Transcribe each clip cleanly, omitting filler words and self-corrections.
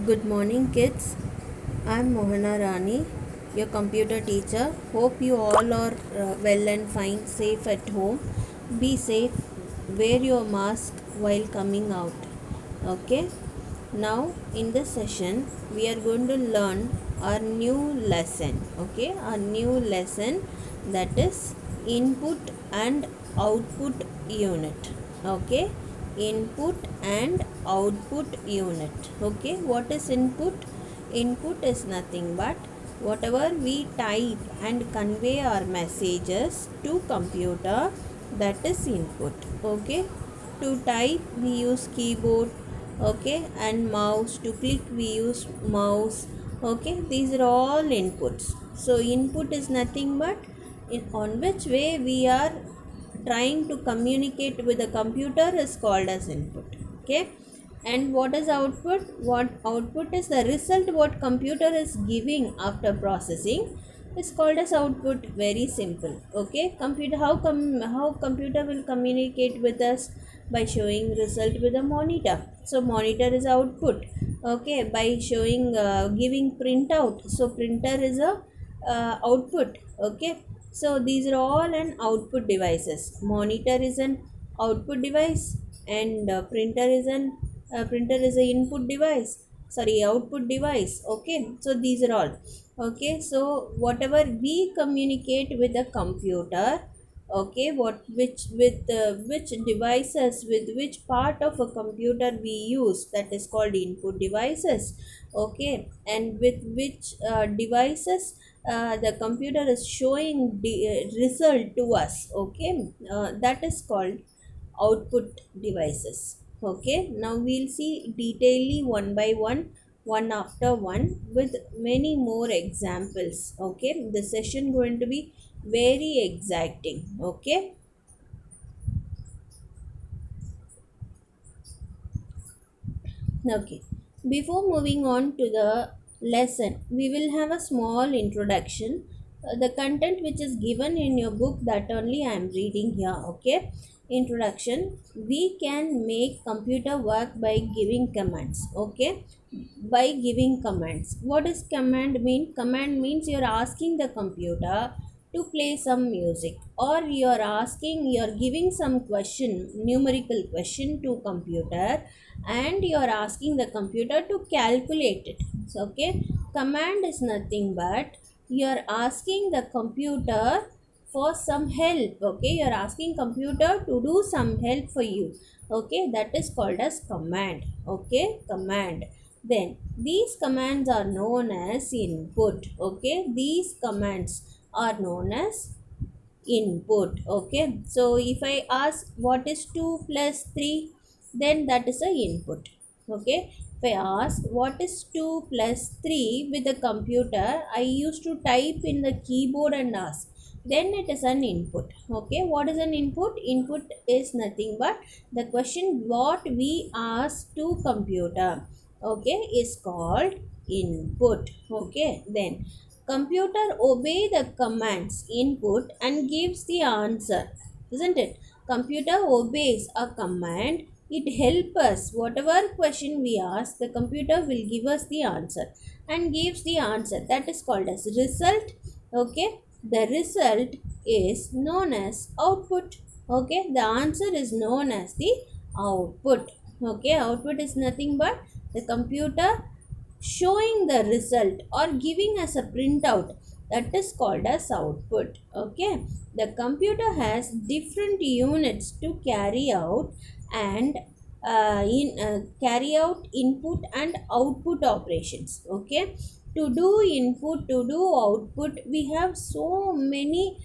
Good morning, kids. I'm Mohana Rani, your computer teacher. Hope you all are well and fine, safe at home. Be safe, wear your mask while coming out. Okay, now in this session, we are going to learn our new lesson. Okay, our new lesson, that is input and output unit. Okay, input and output unit. Okay, what is input? Input is nothing but whatever we type and convey our messages to computer, that is input. Okay, to type we use keyboard, okay, and mouse. To click we use mouse. Okay, these are all inputs. So input is nothing but on which way we are trying to communicate with the computer is called as input. Okay, and what is output? What output is the result what computer is giving after processing is called as output. Very simple. Okay, computer, how computer will communicate with us? By showing result with a monitor. So monitor is output. Okay, by showing giving printout, so printer is a output. Okay, so these are all an output devices. Monitor is an output device, and printer is a input device, sorry, output device. Okay, so these are all. Okay, so whatever we communicate with the computer, okay, what which devices, with which part of a computer we use, that is called input devices. Okay, and with which devices the computer is showing the result to us. Okay, that is called output devices. Okay, now we'll see detailedly one by one after one, with many more examples. Okay, the session going to be very exacting. Okay, okay, before moving on to the lesson, we will have a small introduction. The content which is given in your book, that only I am reading here. Okay, introduction. We can make computer work by giving commands. Okay, by giving commands. What does command mean? Command means you're asking the computer to play some music, or you're giving some question, numerical question to computer, and you're asking the computer to calculate it. So, okay, command is nothing but you're asking the computer for some help. Okay, you're asking computer to do some help for you. Okay, that is called as command. Okay, command. Then these commands are known as input. Okay, these commands are known as input. Okay, so if I ask what is 2 plus 3, then that is a input. Okay, if I ask what is 2 plus 3 with the computer, I used to type in the keyboard and ask, then it is an input. Okay, what is an input? Input is nothing but the question what we ask to computer, okay, is called input. Okay, then computer obey the commands input and gives the answer, isn't it? Computer obeys a command, it helps us. Whatever question we ask, the computer will give us the answer and gives the answer. That is called as result. Okay, the result is known as output. Okay, the answer is known as the output. Okay, output is nothing but the computer showing the result or giving us a printout, that is called as output. Okay, the computer has different units to carry out and carry out input and output operations. Okay, to do input, to do output, we have so many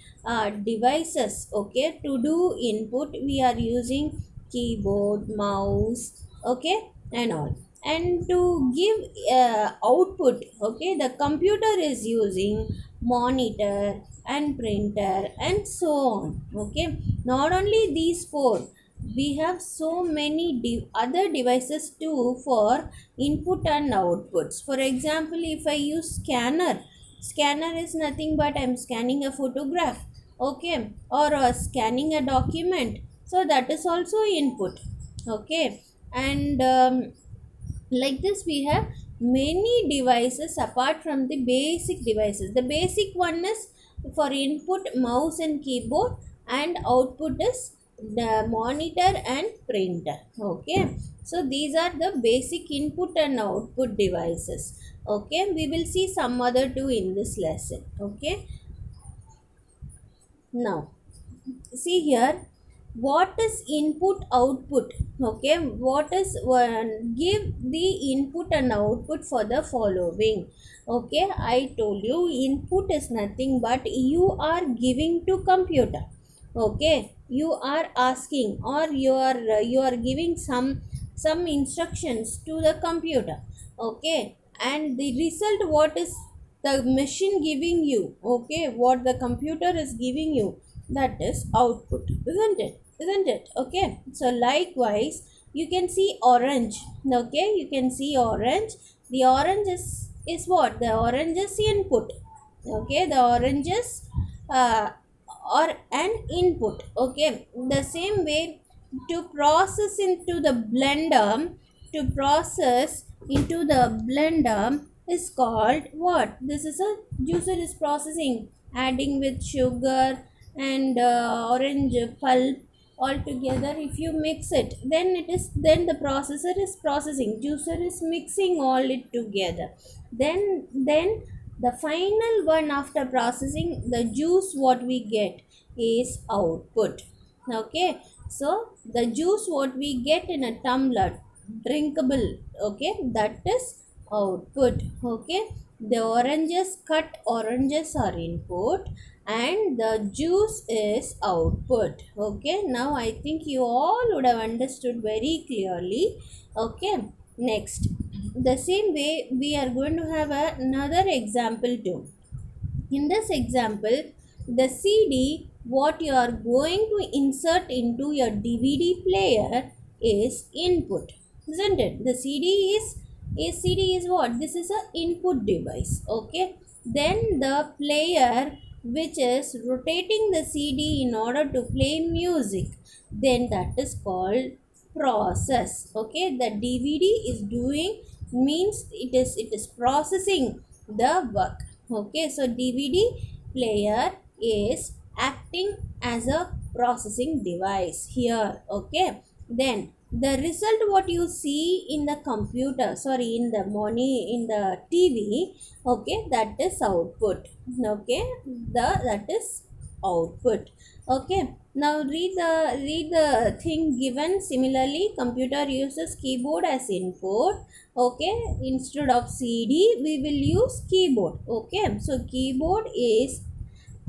devices. Okay, to do input we are using keyboard, mouse, okay, and all. And to give output, okay, the computer is using monitor and printer and so on. Okay, not only these four, we have so many other devices too for input and outputs. For example, if I use scanner, scanner is nothing but I'm scanning a photograph. Okay, or scanning a document, so that is also input. Okay, and like this we have many devices apart from the basic devices. The basic one is for input mouse and keyboard, and output is the monitor and printer. Okay, so these are the basic input and output devices. Okay, we will see some other two in this lesson. Okay, now see here, what is input output? Okay, what is give the input and output for the following. Okay, I told you input is nothing but you are giving to computer. Okay, you are asking, or you are giving some instructions to the computer. Okay, and the result, what is the machine giving you? Okay, what the computer is giving you, that is output, isn't it? Okay, so likewise you can see orange. Okay, you can see orange. The orange is what? The orange is input. Okay, the orange is uh, or an input. Okay, the same way, to process into the blender, to process into the blender is called what? This is a juicer is processing, adding with sugar and orange pulp all together. If you mix it, then the processor is processing, juicer is mixing all it together. Then the final one, after processing the juice, what we get is output. Okay, so the juice what we get in a tumbler, drinkable, okay, that is output. Okay, the oranges, cut oranges are input, and the juice is output. Okay, now I think you all would have understood very clearly. Okay, next, the same way we are going to have another example too. In this example, the CD what you are going to insert into your DVD player is input, isn't it? The CD is what? This is a input device. Okay, then the player which is rotating the CD in order to play music, then that is called process. Okay, the DVD is doing, means it is processing the work. Okay, so DVD player is acting as a processing device here. Okay, then the result what you see in the computer, sorry, in the in the TV, okay, that is output. Okay, that is output. Okay, now read the thing given. Similarly, computer uses keyboard as input. Okay, instead of CD we will use keyboard. Okay, so keyboard is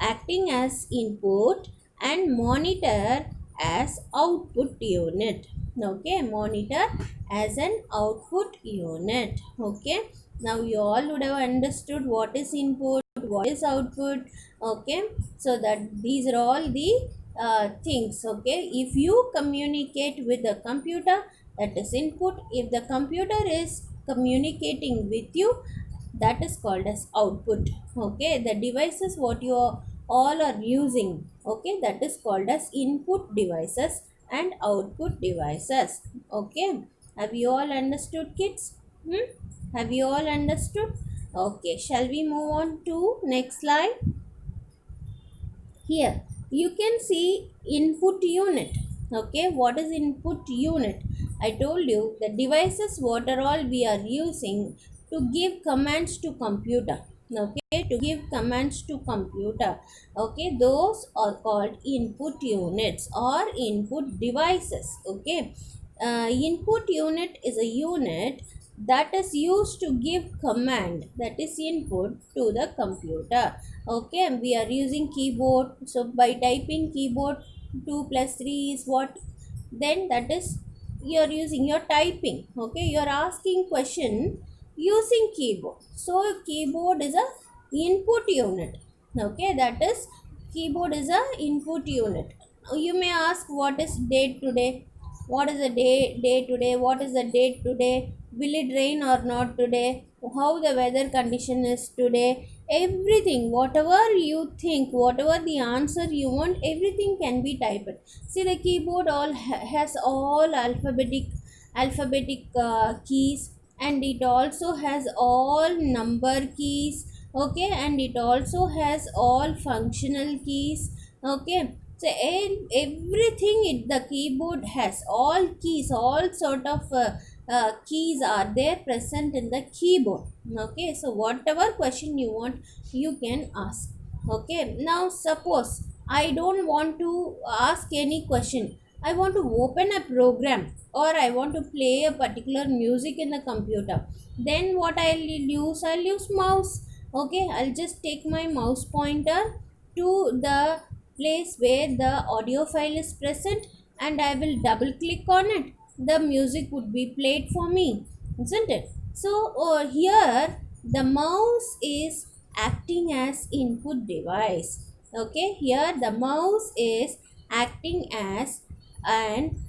acting as input and monitor as output unit. Okay, monitor as an output unit. Okay, now you all would have understood what is input, what is output. Okay, so that these are all the things. Okay, if you communicate with the computer, that is input. If the computer is communicating with you, that is called as output. Okay, the devices what you all are using, okay, that is called as input devices and output devices. Okay, have you all understood, kids? Have you all understood? Okay, shall we move on to next slide? Here you can see input unit. Okay, what is input unit? I told you the devices what are all we are using to give commands to computer. Okay, to give commands to computer. Okay, those are called input units or input devices. Okay, input unit is a unit that is used to give command, that is input, to the computer. Okay, we are using keyboard, so by typing keyboard, 2 plus 3 is what? Then that is, you're typing. Okay, you're asking question using keyboard, so keyboard is a input unit. Okay, that is, keyboard is a input unit. You may ask, what is date today? What is the day today? What is the date today? Will it rain or not today? How the weather condition is today? Everything, whatever you think, whatever the answer you want, everything can be typed. See, the keyboard all has all alphabetic keys. and it also has all number keys, okay, and it also has all functional keys, okay. So everything the keyboard has, all keys, all sort of keys are there present in the keyboard, okay. So whatever question you want, you can ask, okay. Now suppose I don't want to ask any question, I want to open a program or I want to play a particular music in the computer, then what I'll use mouse, okay. I'll just take my mouse pointer to the place where the audio file is present and I will double click on it, the music would be played for me, isn't it? So here the mouse is acting as input device, okay. Here the mouse is acting as an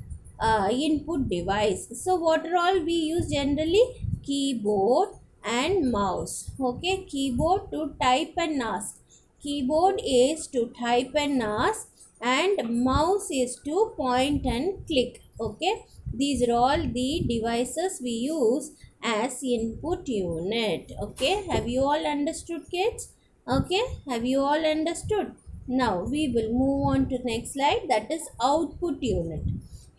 input device. So what are all we use generally? Keyboard and mouse, okay. Keyboard to type and ask, keyboard is to type and ask, and mouse is to point and click, okay. These are all the devices we use as input unit, okay. Have you all understood, kids? Okay, have you all understood? Now we will move on to next slide, that is output unit.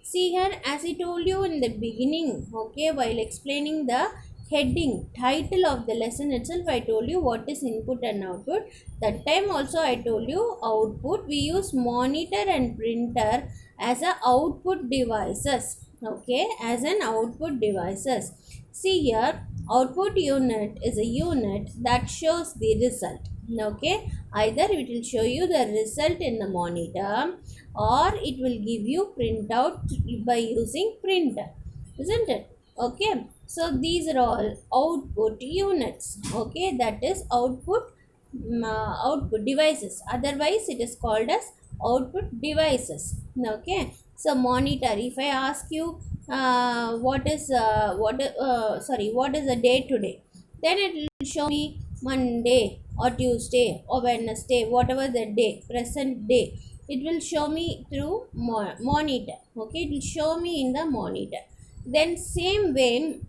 See here, as I told you in the beginning, okay, while explaining the heading, title of the lesson itself, I told you what is input and output. That time also I told you output, we use monitor and printer as a output devices, okay, as an output devices. See here, output unit is a unit that shows the result, okay. Either it will show you the result in the monitor or it will give you printout by using printer, isn't it? Okay, so these are all output units, okay. That is output output devices, otherwise it is called as output devices, okay. So monitor, if I ask you what is what is the day today, then it will show me Monday or Tuesday or Wednesday, whatever the day, present day, it will show me through monitor, okay. It will show me in the monitor. Then same way,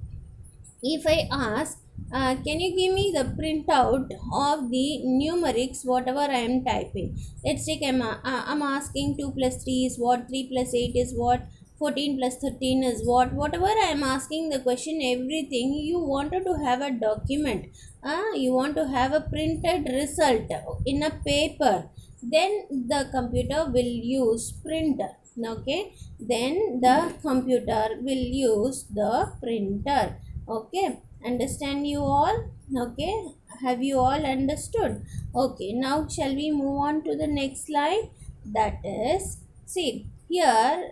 if I ask can you give me the printout of the numerics whatever I am typing, let's take I'm asking 2 plus 3 is what, 3 plus 8 is what, 14 plus 13 is what, whatever I am asking the question, everything you wanted to have a document, you want to have a printed result in a paper, then the computer will use printer, okay. Then the computer will use the printer, okay. Understand you all? Okay, have you all understood? Okay, now shall we move on to the next slide, that is, see here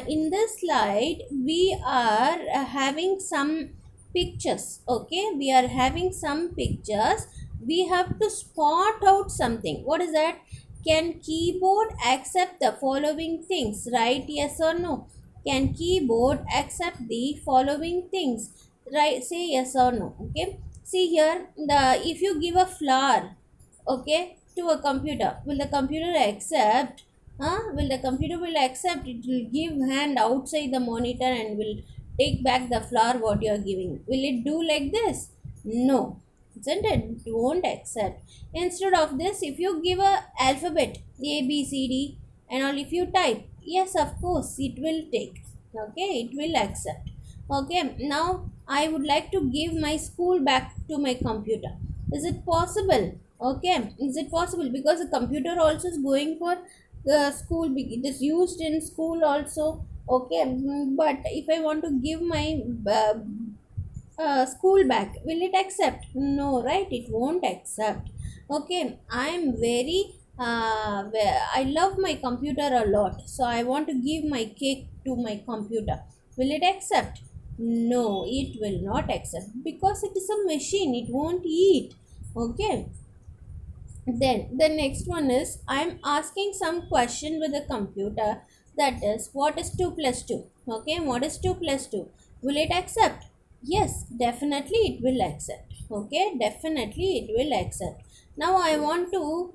in this slide we are having some pictures, okay. We are having some pictures, we have to spot out something. What is that? Can keyboard accept the following things? Right, yes or no? Can keyboard accept the following things? Right, say yes or no, okay. See here, the if you give a flower, okay, to a computer, will the computer accept? Will the computer will accept? It will give hand outside the monitor and will take back the flower what you are giving. Will it do like this? No, isn't it? It won't accept. Instead of this, if you give a alphabet A B C D and all, if you type, yes, of course it will take, okay, it will accept, okay. Now I would like to give my school back to my computer, is it possible? Okay, is it possible? Because the computer also is going for the school, it is used in school also, okay. But if I want to give my school back, will it accept? No, right, it won't accept, okay. I am very I love my computer a lot, so I want to give my cake to my computer, will it accept? No, it will not accept, because it is a machine, it won't eat, okay. Then the next one is I am asking some question with the computer, that is what is 2 plus 2, okay. What is 2 plus 2? Will it accept? Yes, definitely it will accept, okay, definitely it will accept. Now I want to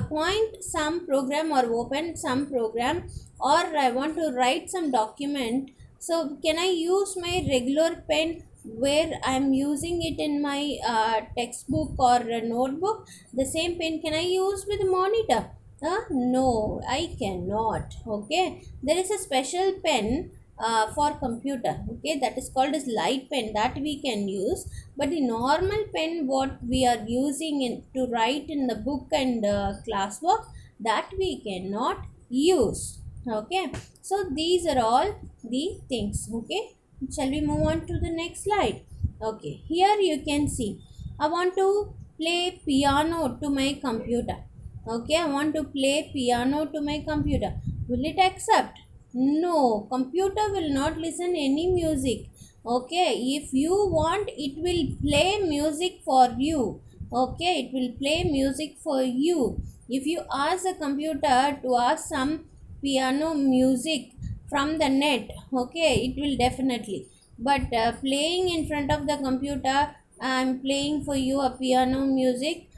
point some program or open some program, or I want to write some document, so can I use my regular pen? where I'm using it in my textbook or a notebook, the same pen can I use with monitor? No, I cannot. Okay, there is a special pen for computer, okay, that is called as light pen, that we can use. But the normal pen what we are using in to write in the book and classwork, that we cannot use. Okay, so these are all the things. Okay, shall we move on to the next slide? Okay, here you can see I want to play piano to my computer. Okay, I want to play piano to my computer. Will it accept? No, computer will not listen any music. Okay, if you want, it will play music for you. Okay, it will play music for you. If you ask the computer to ask some piano music from the net, okay, it will definitely. But playing in front of the computer, I'm playing for you a piano music,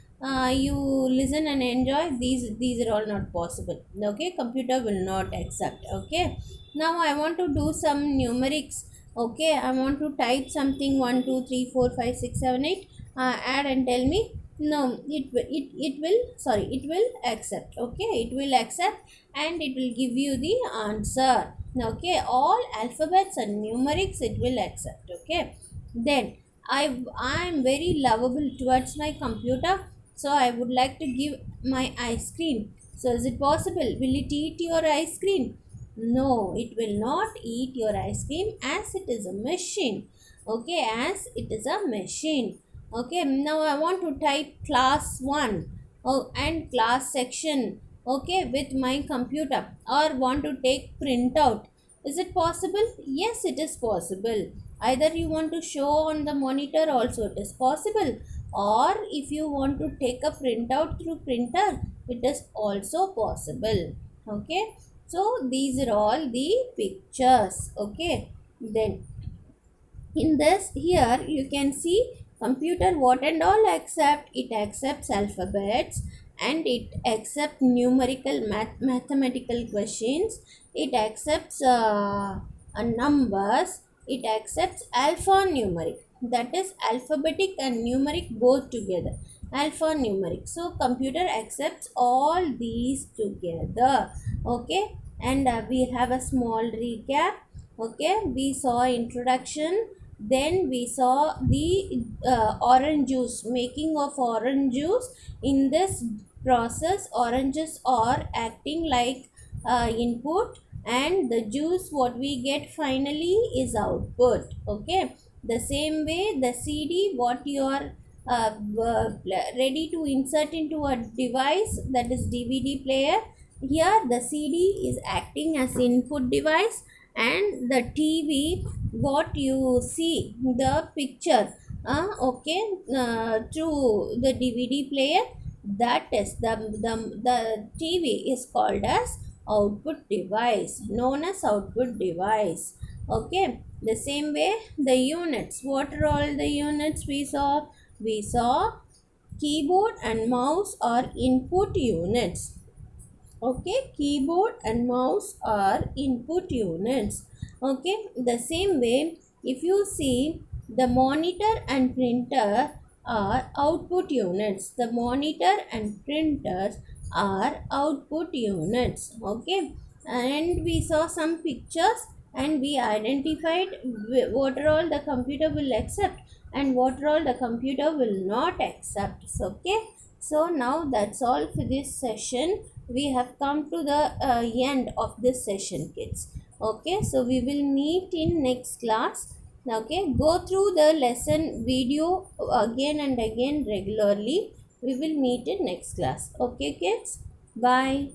you listen and enjoy, these are all not possible. Okay, computer will not accept. Okay, now I want to do some numerics. Okay, I want to type something 1 2 3 4 5 6 7 8, add and tell me. No, it will, sorry, it will accept. Okay, it will accept and it will give you the answer. Okay, all alphabets and numerics it will accept. Okay, then I am very lovable towards my computer, so I would like to give my ice cream. So is it possible? Will it eat your ice cream? No, it will not eat your ice cream, as it is a machine. Okay, as it is a machine. Okay, now I want to type class 1, and class section, okay, with my computer, or want to take printout. Is it possible? Yes, it is possible. Either you want to show on the monitor also, it is possible, or if you want to take a printout through printer, it is also possible. Okay, so these are all the pictures. Okay, then in this, here you can see computer what and all accept. It accepts alphabets, and it accepts numerical mathematical questions. It accepts numbers. It accepts alphanumeric, that is alphabetic and numeric both together, alphanumeric. So computer accepts all these together. Okay, and we have a small recap. Okay, we saw introduction, then we saw the orange juice, making of orange juice. In this process, oranges are acting like input, and the juice what we get finally is output. Okay, the same way the CD what you are ready to insert into a device, that is DVD player, here the CD is acting as input device, and the TV what you see the picture, okay, through the DVD player, that is the TV is called as output device, known as output device. Okay, the same way the units, what are all the units we saw? We saw keyboard and mouse are input units. Okay, keyboard and mouse are input units. Okay, the same way if you see the monitor and printer are output units, the monitor and printers are output units. Okay, and we saw some pictures, and we identified what are all the computer will accept and what are all the computer will not accept. So, okay, so now that's all for this session. We have come to the end of this session, kids. Okay, so we will meet in next class. Okay, go through the lesson video again and again regularly. We will meet in next class. Okay, kids, bye.